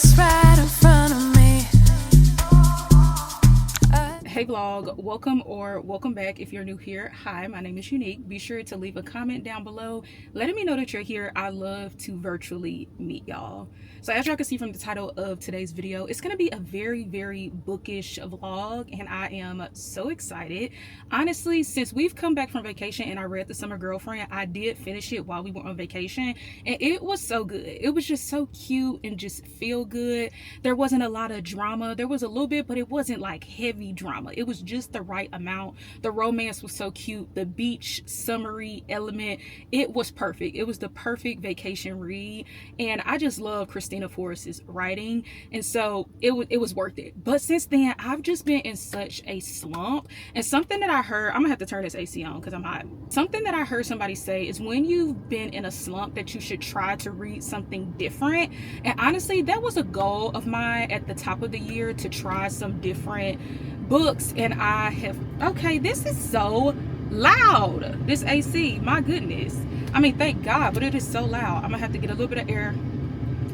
it's right in front of me. Hey vlog, welcome back if you're new here. Hi, my name is Unique. Be sure to leave a comment down below letting me know that you're here. I love to virtually meet y'all. So as y'all can see from the title of today's video, it's going to be a very bookish vlog, and I am so excited. Honestly, since we've come back from vacation and I read The Summer Girlfriend, I did finish it while we were on vacation, and it was so good. It was just so cute and just feel good. There wasn't a lot of drama. There was a little bit, but it wasn't like heavy drama. It was just the right amount. The romance was so cute. The beach summery element, it was perfect. It was the perfect vacation read, and I just love Christina Forrest's writing, and so it was worth it. But since then, I've just been in such a slump, and something that I heard, I'm gonna have to turn this AC on because I'm hot. Something that I heard somebody say is when you've been in a slump that you should try to read something different. And honestly, that was a goal of mine at the top of the year, to try some different books. And I have, okay, this is so loud, this AC, my goodness. I mean, thank God, but it is so loud. I'm gonna have to get a little bit of air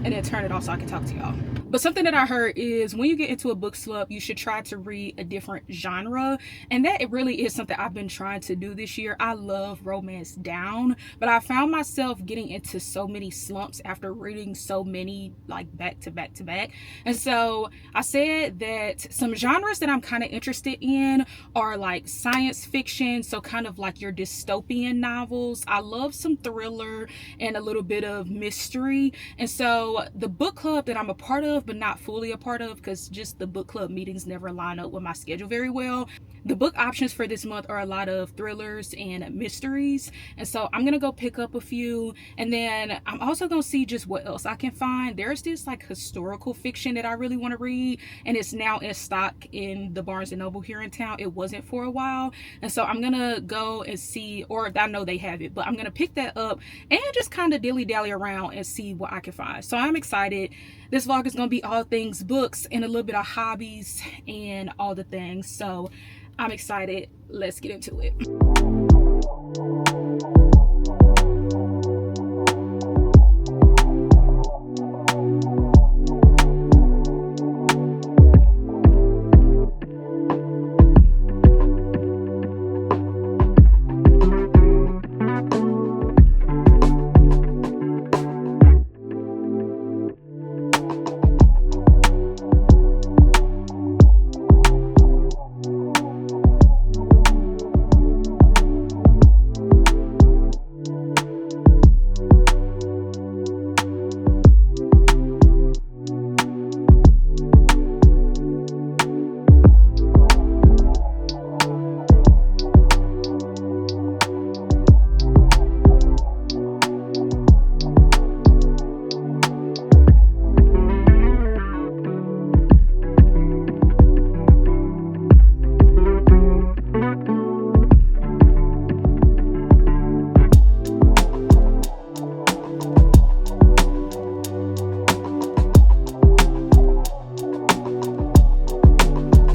and then turn it off so I can talk to y'all. But something that I heard is when you get into a book slump, you should try to read a different genre. And that really is something I've been trying to do this year. I love romance down, but I found myself getting into so many slumps after reading so many like back to back. And so I said that some genres that I'm kind of interested in are like science fiction, so kind of like your dystopian novels. I love some thriller and a little bit of mystery. And so the book club that I'm a part of, but not fully a part of because just the book club meetings never line up with my schedule very well, the book options for this month are a lot of thrillers and mysteries. And so I'm gonna go pick up a few, and then I'm also gonna see just what else I can find. There's this like historical fiction that I really want to read, and it's now in stock in the Barnes and Noble here in town. It wasn't for a while, and so I'm gonna go and see, or I know they have it, but I'm gonna pick that up and just kind of dilly-dally around and see what I can find. So I'm excited. This vlog is gonna be all things books and a little bit of hobbies and all the things. So I'm excited. Let's get into it.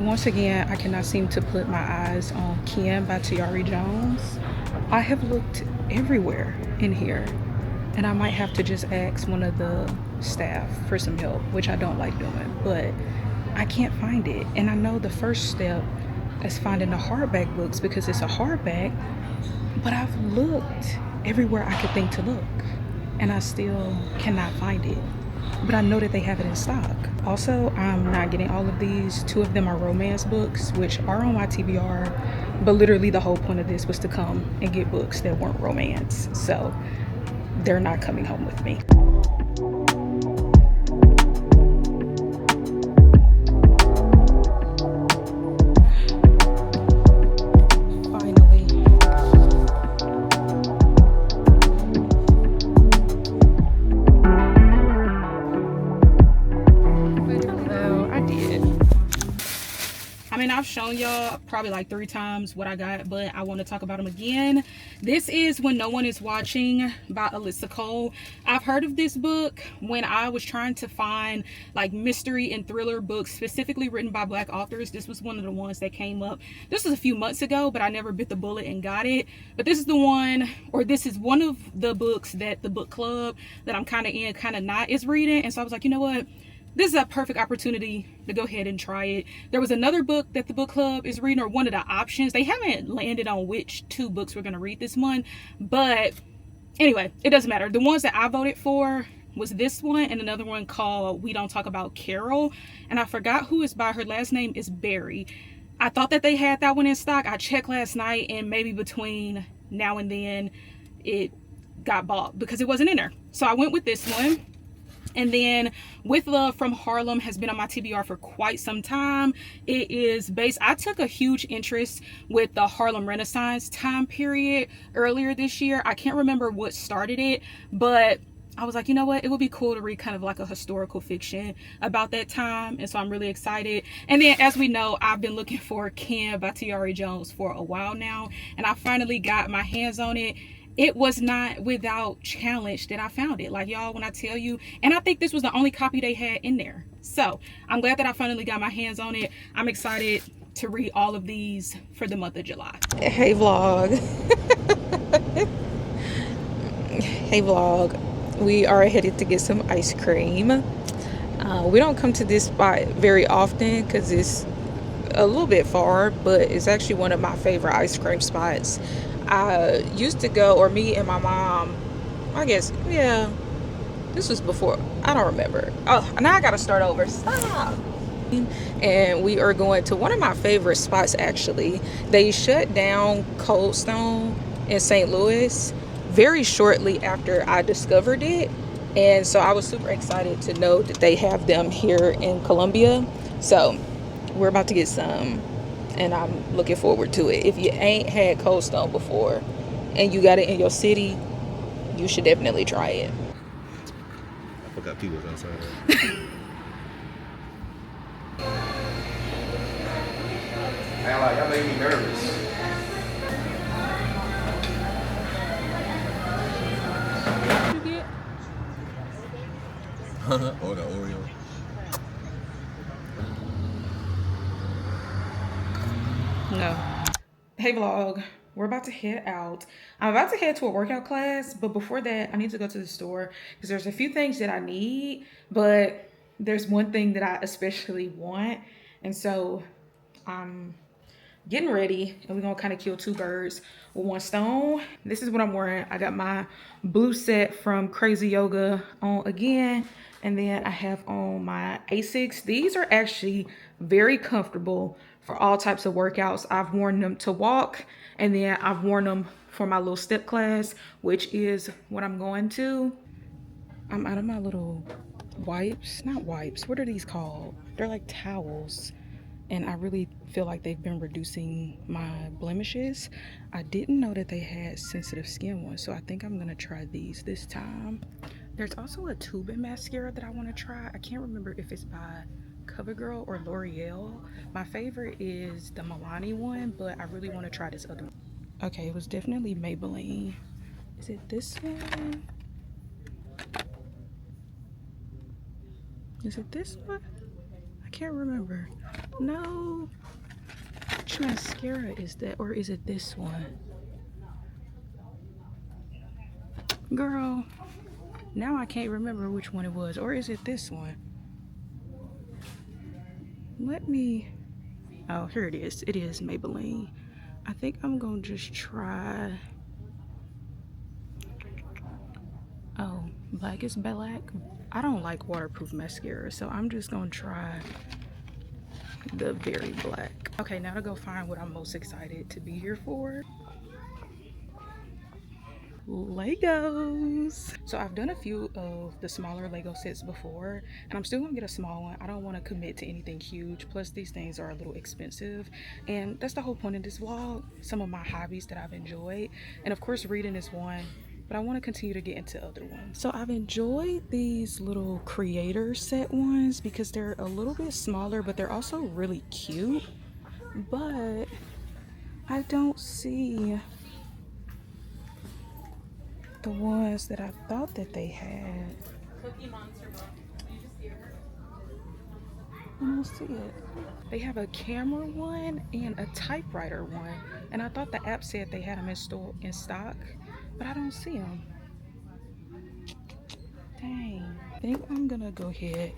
Once again, I cannot seem to put my eyes on Ken by Tiari Jones. I have looked everywhere in here, and I might have to just ask one of the staff for some help, which I don't like doing, but I can't find it. And I know the first step is finding the hardback books because it's a hardback, but I've looked everywhere I could think to look, and I still cannot find it. But I know that they have it in stock. Also, I'm not getting all of these. 2 of them are romance books, which are on my TBR, but literally the whole point of this was to come and get books that weren't romance. So they're not coming home with me. I've shown y'all probably like 3 times what I got, but I want to talk about them again. This is When No One Is Watching by Alyssa Cole. I've heard of this book when I was trying to find like mystery and thriller books specifically written by Black authors. This was one of the ones that came up. This was a few months ago, but I never bit the bullet and got it. But this is the one, or this is one of the books that the book club that I'm kind of in, kind of not, is reading. And so I was like, you know what? this is a perfect opportunity to go ahead and try it. There was another book that the book club is reading, or one of the options. They haven't landed on which 2 books we're going to read this month, but anyway, it doesn't matter. The ones that I voted for was this one and another one called We Don't Talk About Carol, and I forgot who it's by. Her last name is Berry. I thought that they had that one in stock. I checked last night, and maybe between now and then it got bought because it wasn't in there. So I went with this one. And then With Love from Harlem has been on my TBR for quite some time. It is based, I took a huge interest with the Harlem Renaissance time period earlier this year. I can't remember what started it, but I was like, you know what, it would be cool to read kind of like a historical fiction about that time. And so I'm really excited. And then, as we know, I've been looking for Ken by Tiare Jones for a while now, and I finally got my hands on it. It was not without challenge that I found it. Like, y'all, when I tell you, and I think this was the only copy they had in there. So I'm glad that I finally got my hands on it. I'm excited to read all of these for the month of July. Hey vlog. Hey vlog. We are headed to get some ice cream. We don't come to this spot very often because it's a little bit far, but it's actually one of my favorite ice cream spots. I used to go, or me and my mom, I guess, yeah, this was before, I don't remember. Oh, now I gotta start over. Stop. And we are going to one of my favorite spots, actually. They shut down Cold Stone in St. Louis very shortly after I discovered it, and so I was super excited to know that they have them here in Columbia. So we're about to get some, and I'm looking forward to it. If you ain't had Cold Stone before and you got it in your city, you should definitely try it. I forgot people was outside. Y'all make me nervous. What you get? Or the Oreo. No. Hey vlog, we're about to head out. I'm about to head to a workout class, but before that I need to go to the store because there's a few things that I need, but there's one thing that I especially want, and so I'm getting ready and we're gonna kind of kill 2 birds with 1 stone. This is what I'm wearing. I got my blue set from Crazy Yoga on again, and then I have on my Asics. These are actually very comfortable for all types of workouts. I've worn them to walk, and then I've worn them for my little step class, which is what I'm going to. I'm out of my little wipes, not wipes, what are these called? They're like towels, and I really feel like they've been reducing my blemishes. I didn't know that they had sensitive skin ones, so I think I'm gonna try these this time. There's also a tube mascara that I want to try. I can't remember if it's by CoverGirl or L'Oreal. My favorite is the Milani one, but I really want to try this other one. Okay, it was definitely Maybelline. Is it this one? Is it this one? I can't remember. No. Which mascara is that? Or is it this one? Girl, now I can't remember which one it was. Or is it this one? Let me... Oh, here it is. It is Maybelline. I think I'm gonna just try... Oh, Black is Black. I don't like waterproof mascara, so I'm just gonna try the Very Black. Okay, now to go find what I'm most excited to be here for. Legos. So I've done a few of the smaller Lego sets before, and I'm still gonna get a small one. I don't want to commit to anything huge, plus these things are a little expensive, and that's the whole point of this vlog. Some of my hobbies that I've enjoyed, and of course reading is one, but I want to continue to get into other ones. So I've enjoyed these little creator set ones because they're a little bit smaller, but they're also really cute. But I don't see the ones that I thought that they had. I don't see it. They have a camera one and a typewriter one, and I thought the app said they had them in stock, but I don't see them. Dang. I think I'm gonna go ahead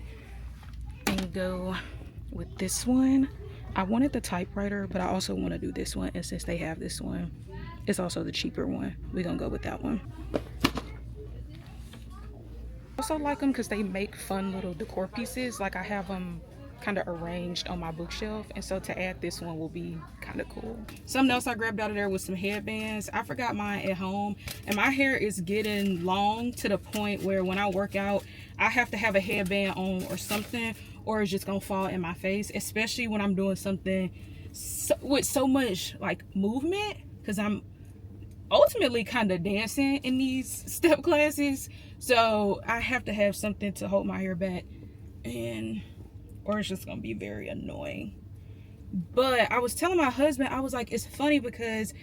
go with this one. I wanted the typewriter, but I also want to do this one, and since they have this one, it's also the cheaper one. We're gonna go with that one. I also like them because they make fun little decor pieces. Like, I have them kind of arranged on my bookshelf, and so to add this one will be kind of cool. Something else I grabbed out of there was some headbands. I forgot mine at home, and my hair is getting long to the point where when I work out, I have to have a headband on or something, or it's just gonna fall in my face, especially when I'm doing something with so much like movement, because I'm ultimately kind of dancing in these step classes, so I have to have something to hold my hair back, and or it's just gonna be very annoying. But I was telling my husband, I was like, it's funny because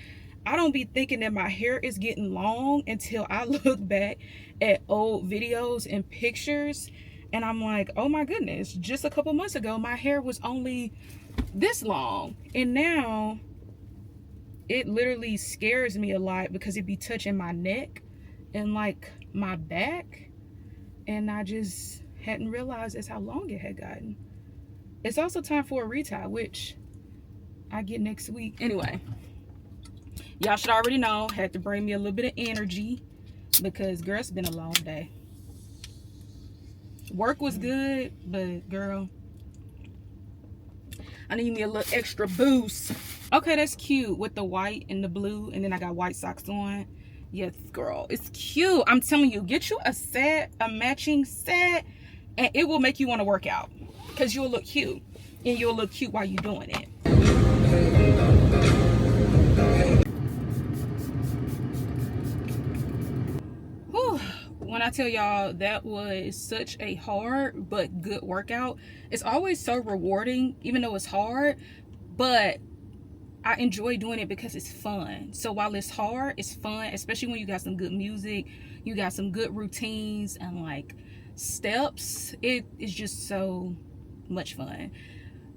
I don't be thinking that my hair is getting long until I look back at old videos and pictures, and I'm like, oh my goodness, just a couple months ago my hair was only this long, and now it literally scares me a lot because it be touching my neck and like my back, and I just hadn't realized that's how long it had gotten. It's also time for a retie, which I get next week. Anyway, y'all should already know, had to bring me a little bit of energy because, girl, it's been a long day. Work was good, but girl, I need me a little extra boost. Okay, that's cute with the white and the blue, and then I got white socks on. Yes, girl, it's cute. I'm telling you, get you a set, a matching set, and it will make you want to work out because you'll look cute, and you'll look cute while you're doing it. Whew. When I tell y'all that was such a hard but good workout, it's always so rewarding, even though it's hard, but I enjoy doing it because it's fun. So while it's hard, it's fun, especially when you got some good music, you got some good routines and like steps. It is just so much fun.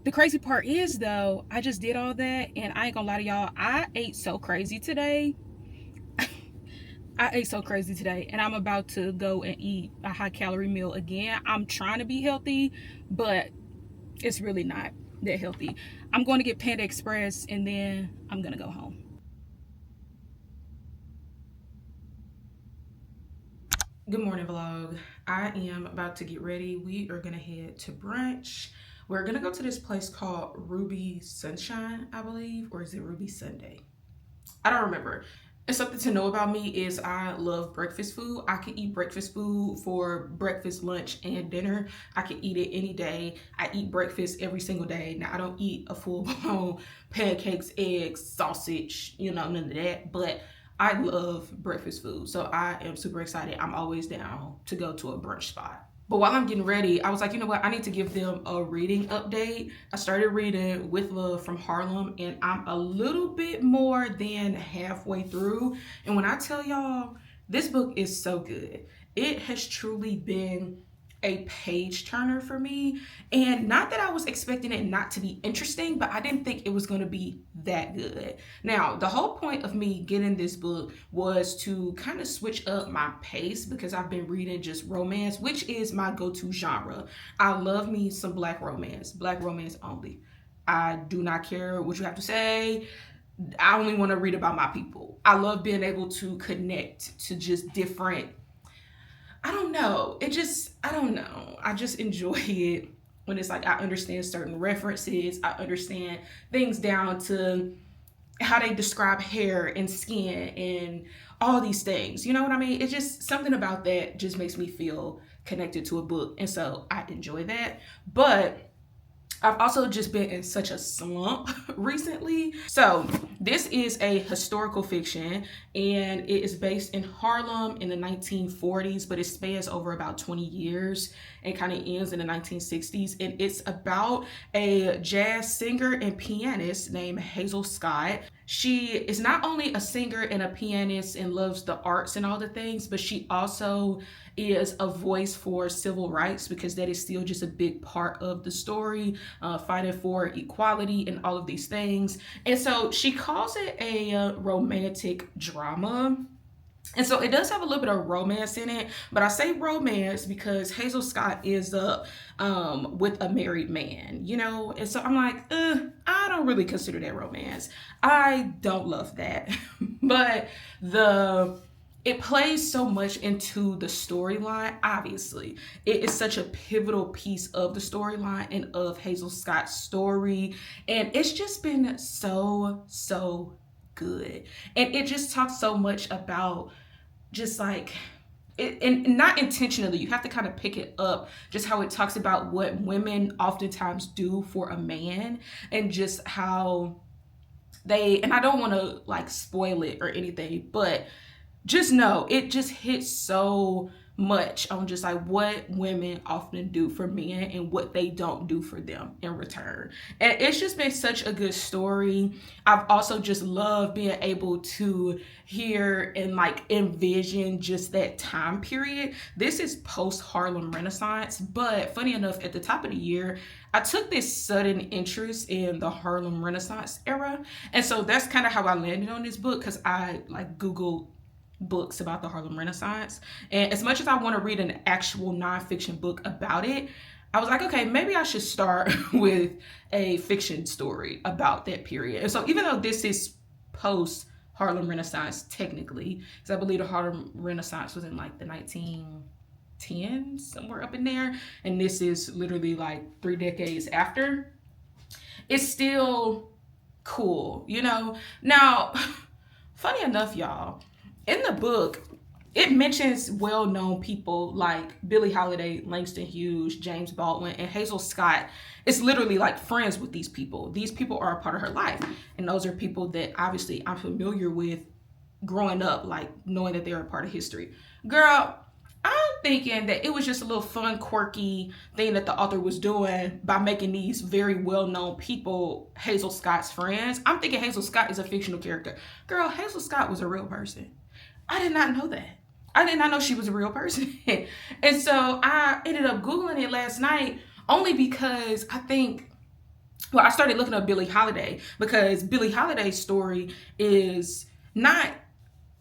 The crazy part is though, I just did all that, and I ain't gonna lie to y'all, I ate so crazy today. I ate so crazy today, and I'm about to go and eat a high calorie meal again. I'm trying to be healthy, but it's really not that healthy. I'm going to get Panda Express, and then I'm gonna go home. Good morning, vlog. I am about to get ready. We are gonna head to brunch. We're gonna go to this place called Ruby Sunshine, I believe, or is it Ruby Sunday? I don't remember. And something to know about me is I love breakfast food. I can eat breakfast food for breakfast, lunch, and dinner. I can eat it any day. I eat breakfast every single day. Now, I don't eat a full-blown pancakes, eggs, sausage, you know, none of that. But I love breakfast food. So I am super excited. I'm always down to go to a brunch spot. But while I'm getting ready, I was like, you know what? I need to give them a reading update. I started reading With Love from Harlem, and I'm a little bit more than halfway through. And when I tell y'all, this book is so good. It has truly been a page turner for me. And not that I was expecting it not to be interesting, but I didn't think it was going to be that good. Now, the whole point of me getting this book was to kind of switch up my pace because I've been reading just romance, which is my go-to genre. I love me some black romance only. I do not care what you have to say. I only want to read about my people. I love being able to connect to just different, I don't know. I just enjoy it when it's like I understand certain references. I understand things down to how they describe hair and skin and all these things. You know what I mean? It's just something about that just makes me feel connected to a book. And so I enjoy that. But I've also just been in such a slump recently. So this is a historical fiction, and it is based in Harlem in the 1940s, but it spans over about 20 years and kind of ends in the 1960s. And it's about a jazz singer and pianist named Hazel Scott. She is not only a singer and a pianist and loves the arts and all the things, but she also is a voice for civil rights because that is still just a big part of the story, fighting for equality and all of these things. And so she calls it a romantic drama. And so it does have a little bit of romance in it, but I say romance because Hazel Scott is up with a married man, you know? And so I'm like, I don't really consider that romance. I don't love that. But it plays so much into the storyline. Obviously, it is such a pivotal piece of the storyline and of Hazel Scott's story. And it's just been so good. And it just talks so much about just like and not intentionally, you have to kind of pick it up, just how it talks about what women oftentimes do for a man, and just how and I don't want to like spoil it or anything, but just know it just hits so much on just like what women often do for men and what they don't do for them in return. And it's just been such a good story. I've also just loved being able to hear and like envision just that time period. This is post Harlem Renaissance, but funny enough, at the top of the year, I took this sudden interest in the Harlem Renaissance era. And so that's kind of how I landed on this book, because I like Googled books about the Harlem Renaissance, and as much as I want to read an actual nonfiction book about it, I was like, okay, maybe I should start with a fiction story about that period. And so even though this is post Harlem Renaissance technically, because I believe the Harlem Renaissance was in like the 1910s, somewhere up in there, and this is literally like 3 decades after, it's still cool, you know? Now, funny enough, y'all, in the book, it mentions well-known people like Billie Holiday, Langston Hughes, James Baldwin, and Hazel Scott. It's literally like friends with these people. These people are a part of her life. And those are people that obviously I'm familiar with growing up, like knowing that they're a part of history. Girl, I'm thinking that it was just a little fun, quirky thing that the author was doing by making these very well-known people Hazel Scott's friends. I'm thinking Hazel Scott is a fictional character. Girl, Hazel Scott was a real person. I did not know that. I did not know she was a real person. And so I ended up Googling it last night only because I started looking up Billie Holiday, because Billie Holiday's story is not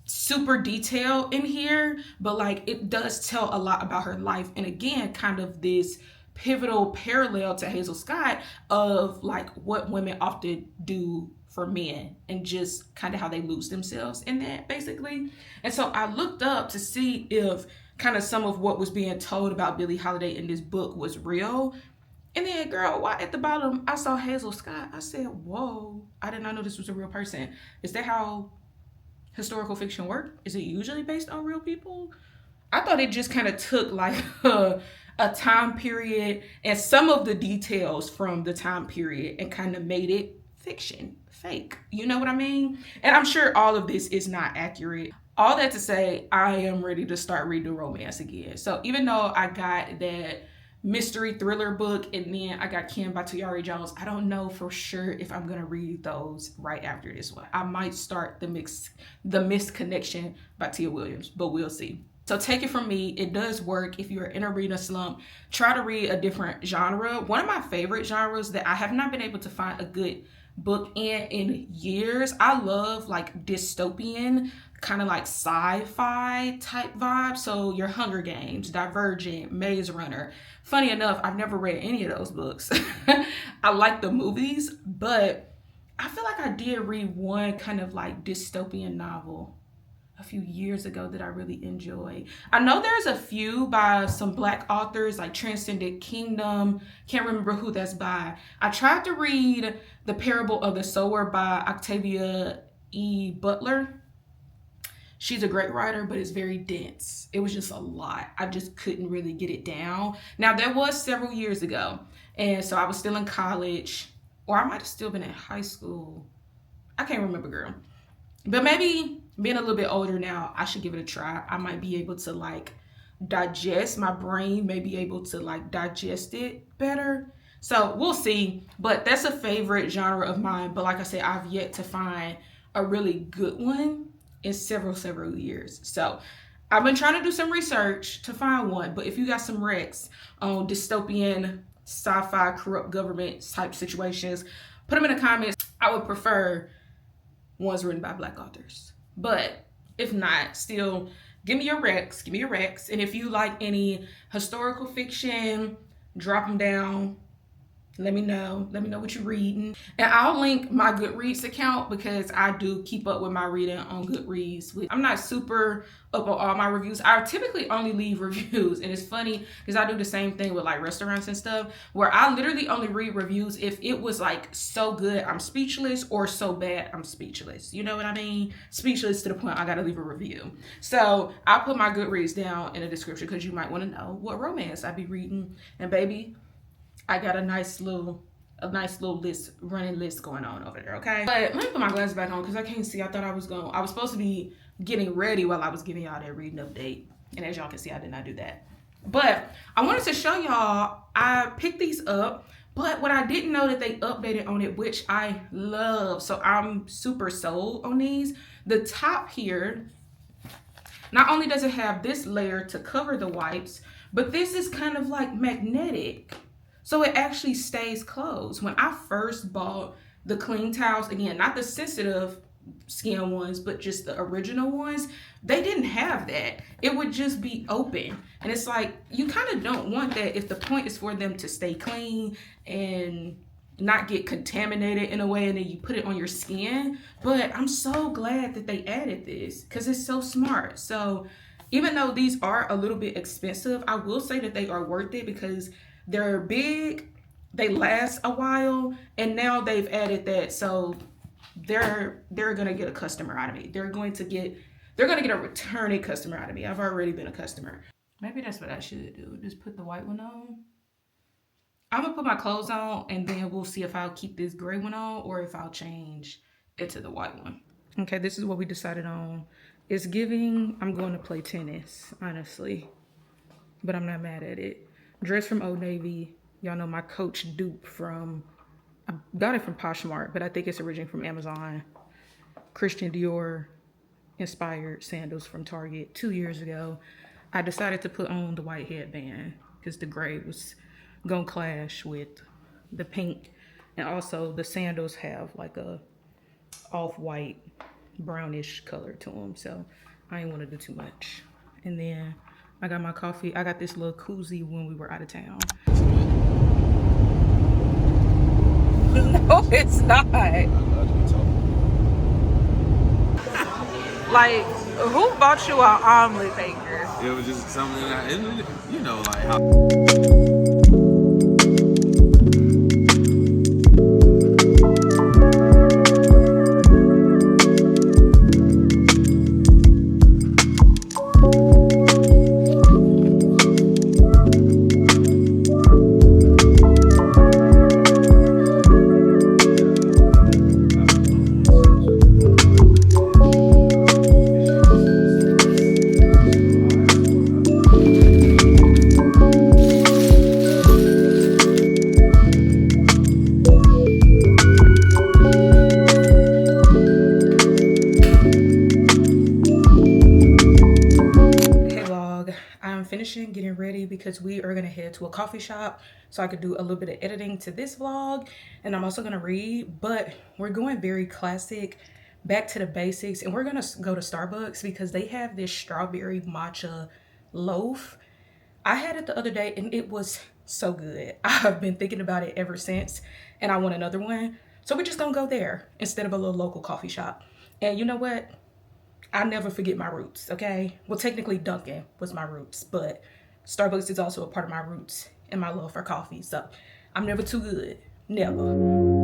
super detailed in here, but like it does tell a lot about her life. And again, kind of this pivotal parallel to Hazel Scott of like what women often do for men and just kind of how they lose themselves in that, basically. And so I looked up to see if kind of some of what was being told about Billie Holiday in this book was real. And then, girl, why at the bottom I saw Hazel Scott, I said, whoa, I did not know this was a real person. Is that how historical fiction work? Is it usually based on real people? I thought it just kind of took like a time period and some of the details from the time period and kind of made it fiction, fake. You know what I mean? And I'm sure all of this is not accurate. All that to say, I am ready to start reading romance again. So even though I got that mystery thriller book and then I got Ken by Tayari Jones, I don't know for sure if I'm gonna read those right after this one. I might start The Missed Connection by Tia Williams, but we'll see. So take it from me, it does work if you're in a reading slump. Try to read a different genre. One of my favorite genres that I have not been able to find a good book in years, I love like dystopian, kind of like sci-fi type vibe. So your Hunger Games, Divergent, Maze Runner. Funny enough, I've never read any of those books. I like the movies, but I feel like I did read one kind of like dystopian novel a few years ago that I really enjoyed. I know there's a few by some Black authors like Transcendent Kingdom. Can't remember who that's by. I tried to read The Parable of the Sower by Octavia E. Butler. She's a great writer, but it's very dense. It was just a lot. I just couldn't really get it down. Now, that was several years ago. And so I was still in college, or I might have still been in high school. I can't remember, girl. But maybe being a little bit older now, I should give it a try. I might be able to like digest, my brain may be able to like digest it better. So we'll see. But that's a favorite genre of mine. But like I said, I've yet to find a really good one in several years. So I've been trying to do some research to find one, but if you got some recs on dystopian, sci-fi, corrupt government type situations, put them in the comments. I would prefer ones written by Black authors. But If not, still give me your recs. Give me your recs. And if you like any historical fiction, drop them down. Let me know. Let me know what you're reading. And I'll link my GoodReads account because I do keep up with my reading on GoodReads. I'm not super up on all my reviews. I typically only leave reviews. And it's funny because I do the same thing with like restaurants and stuff where I literally only read reviews if it was like so good I'm speechless or so bad I'm speechless. You know what I mean? Speechless to the point I gotta leave a review. So I'll put my GoodReads down in the description because you might want to know what romance I be reading. And baby, I got a nice little running list going on over there, okay? But let me put my glasses back on because I can't see. I thought I was supposed to be getting ready while I was giving y'all that reading update. And as y'all can see, I did not do that. But I wanted to show y'all, I picked these up, but what I didn't know that they updated on it, which I love. So I'm super sold on these. The top here, not only does it have this layer to cover the wipes, but this is kind of like magnetic. So it actually stays closed. When I first bought the clean towels, again, not the sensitive skin ones, but just the original ones, they didn't have that. It would just be open. And it's like, you kind of don't want that if the point is for them to stay clean and not get contaminated in a way and then you put it on your skin. But I'm so glad that they added this because it's so smart. So even though these are a little bit expensive, I will say that they are worth it because they're big, they last a while, and now they've added that, so they're gonna get a customer out of me. They're gonna get a returning customer out of me. I've already been a customer. Maybe that's what I should do. Just put the white one on. I'm gonna put my clothes on, and then we'll see if I'll keep this gray one on or if I'll change it to the white one. Okay, this is what we decided on. It's giving, I'm going to play tennis, honestly, but I'm not mad at it. Dress from Old Navy. Y'all know my Coach dupe from, I got it from Poshmark, but I think it's originating from Amazon. Christian Dior inspired sandals from Target 2 years ago. I decided to put on the white headband because the gray was gonna clash with the pink. And also the sandals have like a off-white brownish color to them. So I didn't want to do too much. And then I got my coffee. I got this little koozie when we were out of town. No, it's not. Like, who bought you an omelet maker? It was just something that, you know, like how. Getting ready because we are gonna head to a coffee shop so I could do a little bit of editing to this vlog, and I'm also gonna read. But we're going very classic, back to the basics, and we're gonna go to Starbucks because they have this strawberry matcha loaf. I had it the other day and it was so good. I've been thinking about it ever since and I want another one, so we're just gonna go there instead of a little local coffee shop. And you know what, I never forget my roots, okay? Well, technically Dunkin' was my roots, but Starbucks is also a part of my roots and my love for coffee. So I'm never too good, never.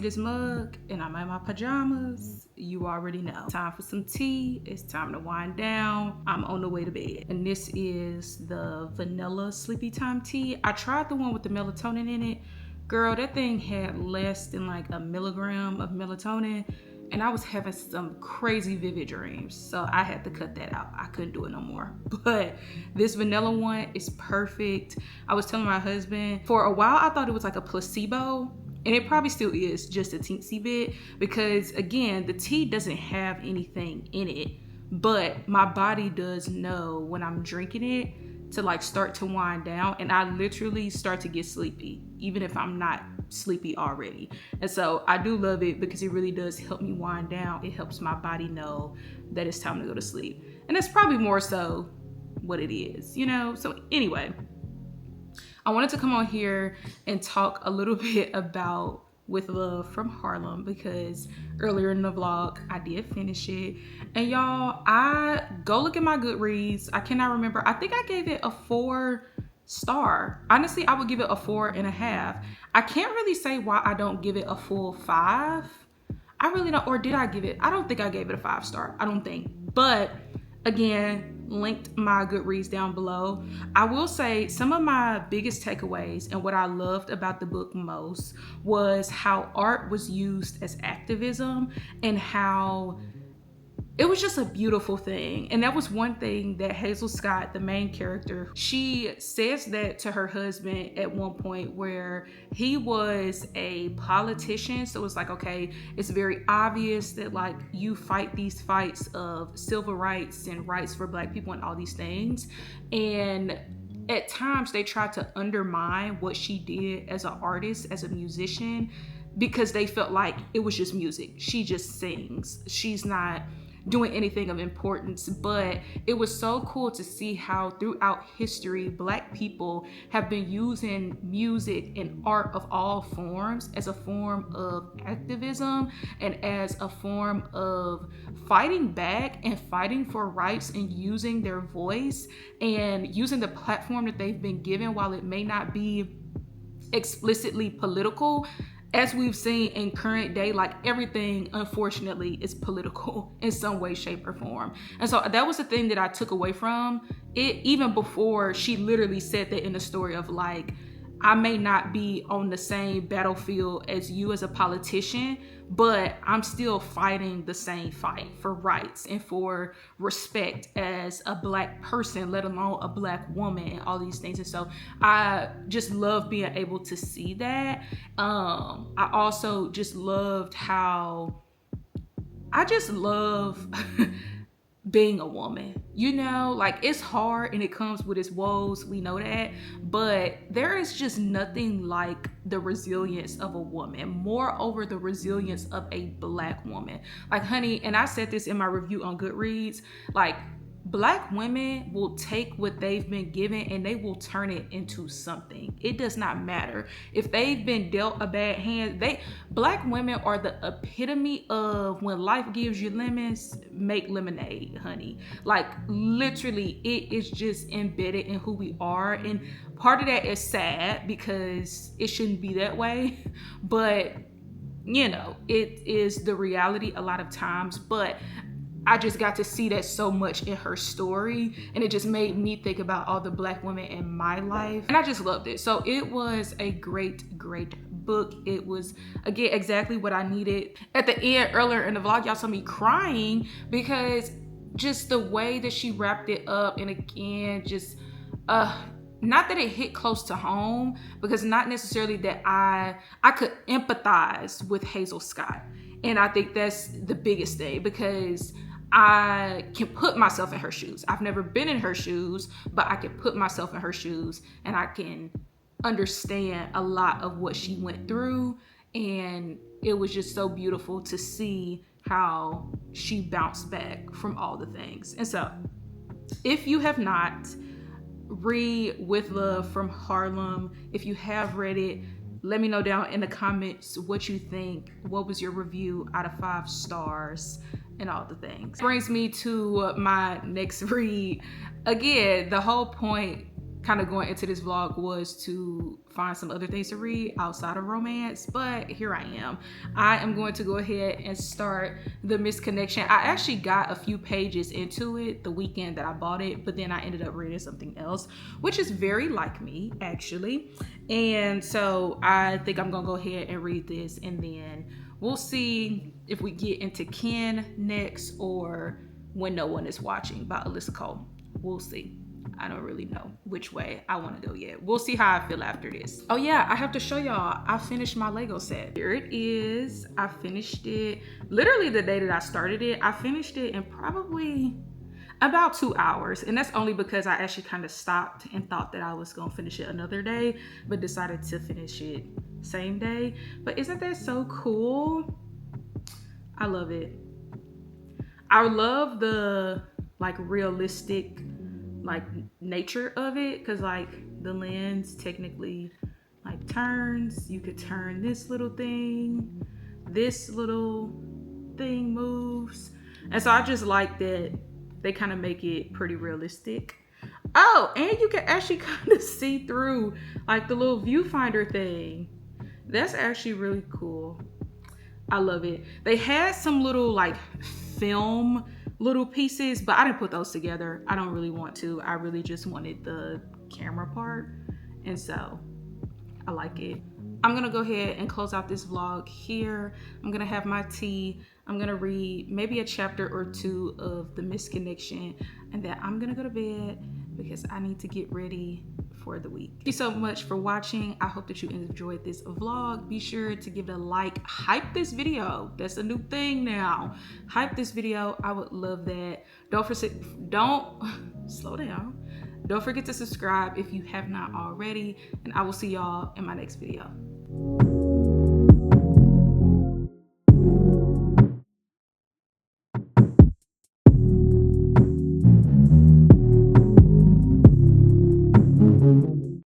this mug and I'm in my pajamas, you already know. Time for some tea. It's time to wind down. I'm on the way to bed. And this is the vanilla sleepy time tea. I tried the one with the melatonin in it. Girl, that thing had less than like a milligram of melatonin, and I was having some crazy vivid dreams, so I had to cut that out. I couldn't do it no more. But this vanilla one is perfect. I was telling my husband, for a while I thought it was like a placebo, and it probably still is, just a teensy bit, because again, the tea doesn't have anything in it, but my body does know when I'm drinking it to like start to wind down, and I literally start to get sleepy even if I'm not sleepy already. And so I do love it because it really does help me wind down. It helps my body know that it's time to go to sleep, and that's probably more so what it is, you know. So anyway, I wanted to come on here and talk a little bit about With Love from Harlem, because earlier in the vlog I did finish it. And y'all, I go look at my GoodReads. I cannot remember. I think I gave it a 4-star. Honestly, I would give it a 4.5. I can't really say why I don't give it a full 5. I really don't. Or did I give it? I don't think I gave it a 5-star. I don't think. But again, linked my GoodReads down below. I will say some of my biggest takeaways and what I loved about the book most was how art was used as activism, and how it was just a beautiful thing. And that was one thing that Hazel Scott, the main character, she says that to her husband at one point, where he was a politician. So it's like, okay, it's very obvious that like you fight these fights of civil rights and rights for Black people and all these things. And at times they tried to undermine what she did as an artist, as a musician, because they felt like it was just music. She just sings. She's not doing anything of importance. But it was so cool to see how throughout history Black people have been using music and art of all forms as a form of activism and as a form of fighting back and fighting for rights, and using their voice and using the platform that they've been given, while it may not be explicitly political. As we've seen in current day, like everything, unfortunately, is political in some way, shape, or form. And so that was the thing that I took away from it, even before she literally said that in the story of like, I may not be on the same battlefield as you as a politician, but I'm still fighting the same fight for rights and for respect as a Black person, let alone a Black woman, and all these things. And so I just love being able to see that. I also just loved how I just love being a woman, you know, like it's hard and it comes with its woes, we know that, but there is just nothing like the resilience of a woman, moreover the resilience of a Black woman. Like honey, and I said this in my review on GoodReads, like Black women will take what they've been given and they will turn it into something. It does not matter if they've been dealt a bad hand. Black women are the epitome of when life gives you lemons, make lemonade, honey. Like literally, it is just embedded in who we are. And part of that is sad because it shouldn't be that way, but you know, it is the reality a lot of times. But I just got to see that so much in her story, and it just made me think about all the Black women in my life, and I just loved it. So it was a great book. It was, again, exactly what I needed. At the end, earlier in the vlog, y'all saw me crying because just the way that she wrapped it up, and again, just not that it hit close to home, because not necessarily that I could empathize with Hazel Scott, and I think that's the biggest thing, because I can put myself in her shoes. I've never been in her shoes, but I can put myself in her shoes, and I can understand a lot of what she went through. And it was just so beautiful to see how she bounced back from all the things. And so if you have not, read With Love from Harlem. If you have read it, let me know down in the comments what you think. What was your review out of 5 stars and all the things. Brings me to my next read. Again, the whole point kind of going into this vlog was to find some other things to read outside of romance, but here I am. I am going to go ahead and start The Misconnection. I actually got a few pages into it the weekend that I bought it, but then I ended up reading something else, which is very like me actually. And so I think I'm gonna go ahead and read this, and then we'll see if we get into Ken next or When No One Is Watching by Alyssa Cole. We'll see. I don't really know which way I want to go yet. We'll see how I feel after this. Oh yeah, I have to show y'all, I finished my Lego set. Here it is. I finished it literally the day that I started it. I finished it in probably about 2 hours, and that's only because I actually kind of stopped and thought that I was gonna finish it another day, but decided to finish it same day. But isn't that so cool? I love it. I love the like realistic like nature of it, because like the lens technically like turns. You could turn this little thing moves, and so I just like that they kind of make it pretty realistic. Oh, and you can actually kind of see through like the little viewfinder thing. That's actually really cool. I love it. They had some little like film little pieces, but I didn't put those together. I don't really want to. I really just wanted the camera part, and so I like it. I'm gonna go ahead and close out this vlog here. I'm gonna have my tea. I'm gonna read maybe a chapter or two of The Misconnection, and then I'm gonna go to bed because I need to get ready for the week. Thank you so much for watching. I hope that you enjoyed this vlog. Be sure to give it a like. Hype this video. That's a new thing now. Hype this video. I would love that. Don't slow down. Don't forget to subscribe if you have not already, and I will see y'all in my next video.